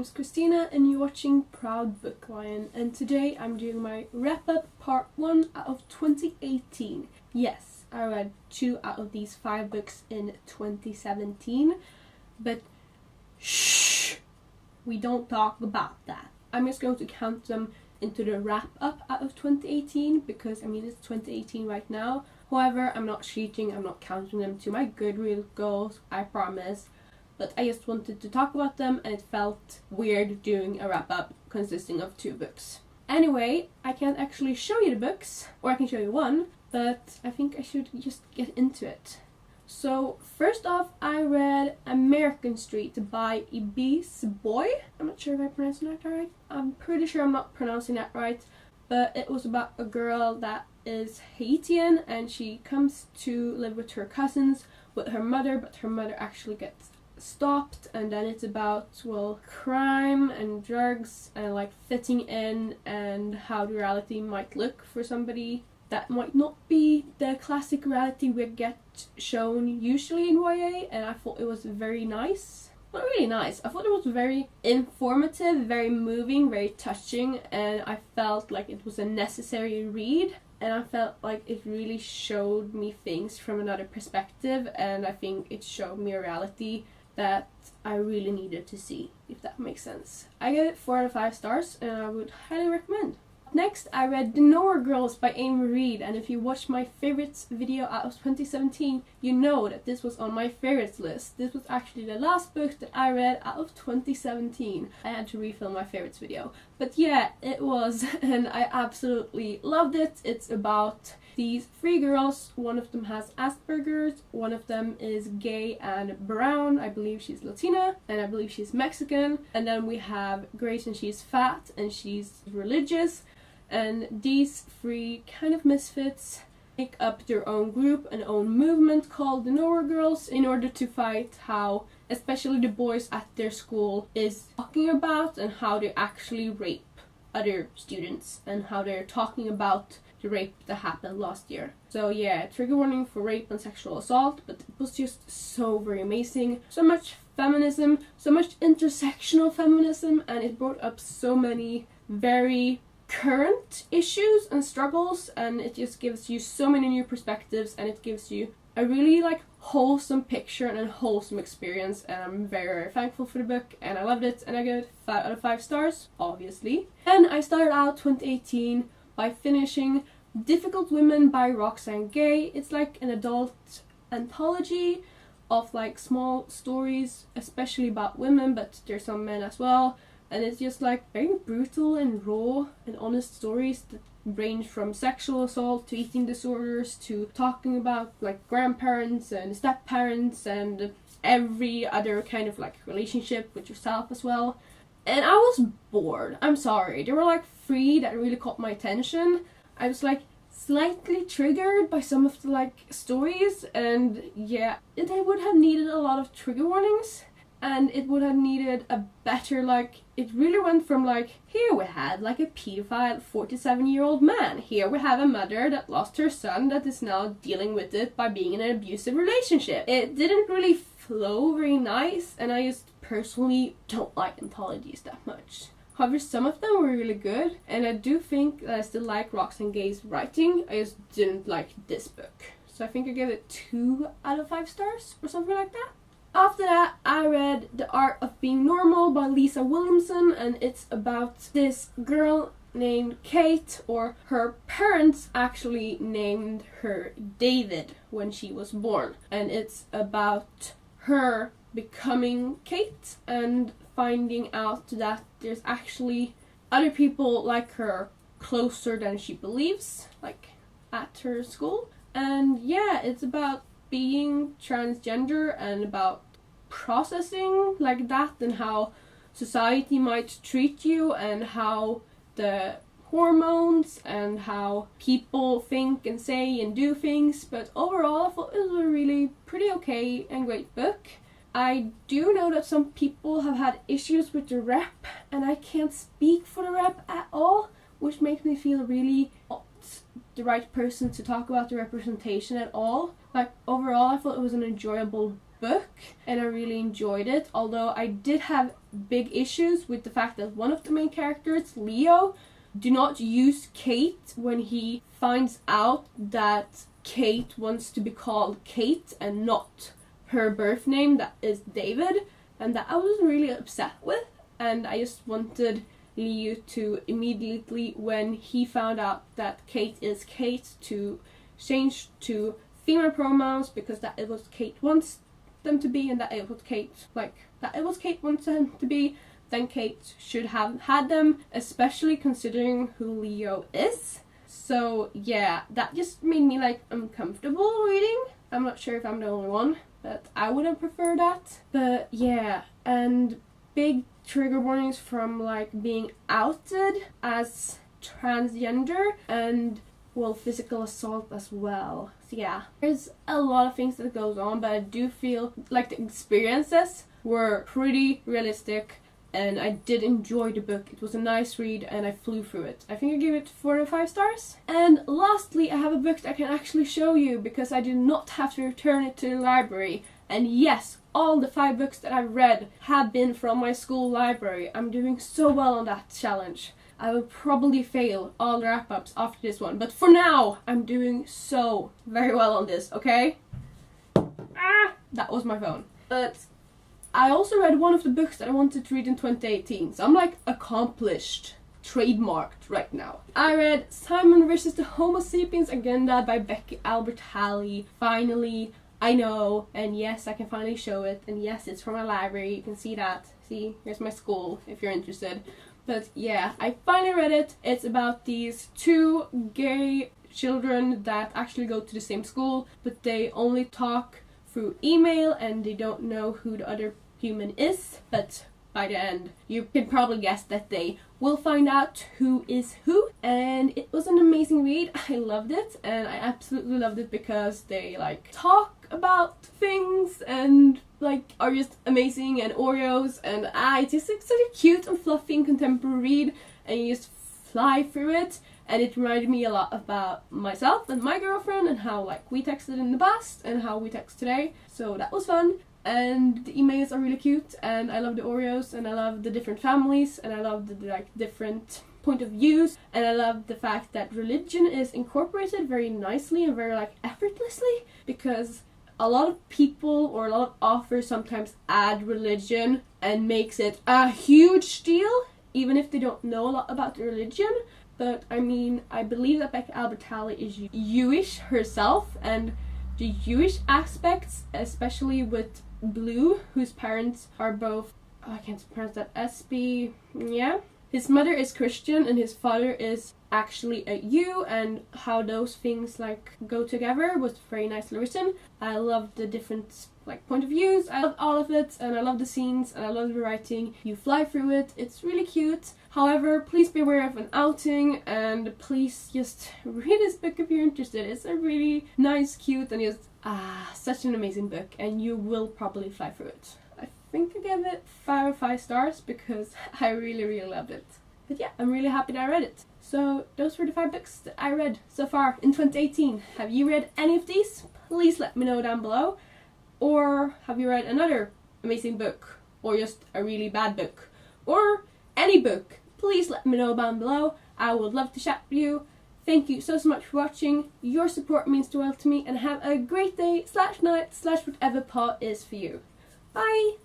name's Christina and you're watching Proud Book Lion, and today I'm doing my wrap-up part 1 out of 2018. Yes, I read 2 out of these 5 books in 2017, but shh, we don't talk about that. I'm just going to count them into the wrap-up out of 2018 because, I mean, it's 2018 right now. However, I'm not cheating, I'm not counting them to my Goodreads goals, I promise. But I just wanted to talk about them and it felt weird doing a wrap-up consisting of 2 books. Anyway, I can't actually show you the books, or I can show you one, but I think I should just get into it. So, first off, I read American Street by Ibis Boy. I'm not sure if I pronounced that right. I'm pretty sure I'm not pronouncing that right, but it was about a girl that is Haitian and she comes to live with her cousins with her mother, but her mother actually gets stopped, and then it's about, well, crime and drugs and like fitting in and how the reality might look for somebody that might not be the classic reality we get shown usually in YA, and I thought it was very nice. Not really nice, I thought it was very informative, very moving, very touching, and I felt like it was a necessary read. And I felt like it really showed me things from another perspective, and I think it showed me a reality that I really needed to see, if that makes sense. I gave it 4 out of 5 stars and I would highly recommend. Next, I read The Nowhere Girls by Amy Reed, and if you watched my favorites video out of 2017, you know that this was on my favorites list. This was actually the last book that I read out of 2017. I had to refilm my favorites video. But yeah, it was, and I absolutely loved it. It's about these 3 girls. One of them has Asperger's, one of them is gay and brown, I believe she's Latina, and I believe she's Mexican. And then we have Grace, and she's fat and she's religious. And these 3 kind of misfits make up their own group, an own movement called the Nowhere Girls, in order to fight how, especially the boys at their school, is talking about and how they actually rape other students and how they're talking about the rape that happened last year. So yeah, trigger warning for rape and sexual assault, but it was just so very amazing. So much feminism, so much intersectional feminism, and it brought up so many very current issues and struggles, and it just gives you so many new perspectives, and it gives you a really like wholesome picture and a wholesome experience, and I'm very, very thankful for the book, and I loved it, and I gave it 5 out of 5 stars, obviously. And I started out 2018 by finishing Difficult Women by Roxane Gay. It's like an adult anthology of like small stories, especially about women, but there's some men as well. And it's just like very brutal and raw and honest stories that range from sexual assault to eating disorders to talking about like grandparents and step-parents and every other kind of like relationship with yourself as well. And I was bored, I'm sorry. There were like 3 that really caught my attention. I was like slightly triggered by some of the like stories, and yeah, they would have needed a lot of trigger warnings. And it would have needed a better, like, it really went from like, here we had like a pedophile 47-year-old man. Here we have a mother that lost her son that is now dealing with it by being in an abusive relationship. It didn't really flow very nice, and I just personally don't like anthologies that much. However, some of them were really good, and I do think that I still like Roxane Gay's writing. I just didn't like this book. So I think I gave it 2 out of 5 stars or something like that. After that, I read The Art of Being Normal by Lisa Williamson, and it's about this girl named Kate, or her parents actually named her David when she was born. And it's about her becoming Kate and finding out that there's actually other people like her closer than she believes, like at her school. And yeah, it's about being transgender and about processing like that, and how society might treat you, and how the hormones and how people think and say and do things. But overall, I thought it was a really pretty okay and great book. I do know that some people have had issues with the rep, and I can't speak for the rep at all, which makes me feel really not the right person to talk about the representation at all. Like, overall, I thought it was an enjoyable book and I really enjoyed it, although I did have big issues with the fact that one of the main characters, Leo, do not use Kate when he finds out that Kate wants to be called Kate and not her birth name that is David, and that I was really upset with, and I just wanted Leo to immediately, when he found out that Kate is Kate, to change to female pronouns, because that is what Kate wants them to be, and that is what Kate wants them to be. Then Kate should have had them, especially considering who Leo is. So yeah, that just made me like uncomfortable reading. I'm not sure if I'm the only one, but I would have preferred that. But yeah, and big trigger warnings from like being outed as transgender and well, physical assault as well. So yeah, there's a lot of things that goes on, but I do feel like the experiences were pretty realistic and I did enjoy the book. It was a nice read and I flew through it. I think I gave it 4 out of 5 stars. And lastly, I have a book that I can actually show you because I did not have to return it to the library. And yes, all the 5 books that I've read have been from my school library. I'm doing so well on that challenge. I will probably fail all the wrap-ups after this one, but for now, I'm doing so very well on this, okay? That was my phone. But I also read one of the books that I wanted to read in 2018, so I'm like accomplished, trademarked right now. I read Simon vs. the Homo Sapiens Agenda by Becky Albertalli. Finally, I know, and yes, I can finally show it, and yes, it's from my library, you can see that. See, here's my school, if you're interested. But yeah, I finally read it. It's about these 2 gay children that actually go to the same school, but they only talk through email and they don't know who the other human is. But by the end, you can probably guess that they will find out who is who. And it was an amazing read. I loved it, and I absolutely loved it because they like talk about things and like are just amazing, and Oreos, and it's just like, such a cute and fluffy and contemporary read, and you just fly through it. And it reminded me a lot about myself and my girlfriend and how like we texted in the past and how we text today. So that was fun. And the emails are really cute, and I love the Oreos, and I love the different families, and I love the like different point of views, and I love the fact that religion is incorporated very nicely and very like effortlessly, because a lot of people or a lot of authors sometimes add religion and makes it a huge deal, even if they don't know a lot about the religion. But I mean, I believe that Becky Albertalli is Jewish herself, and the Jewish aspects, especially with Blue, whose parents are both, I can't pronounce that, SB, yeah. His mother is Christian and his father is actually a Jew, and how those things like go together was very nicely written. I love the different like point of views, I love all of it, and I love the scenes, and I love the writing. You fly through it, it's really cute. However, please be aware of an outing, and please just read this book if you're interested. It's a really nice, cute, and just such an amazing book, and you will probably fly through it. I think I gave it 5 out of 5 stars because I really, really loved it. But yeah, I'm really happy that I read it. So those were the 5 books that I read so far in 2018. Have you read any of these? Please let me know down below. Or have you read another amazing book, or just a really bad book, or any book? Please let me know down below. I would love to chat with you. Thank you so much for watching. Your support means the world to me, and have a great day /night /whatever part is for you. Bye!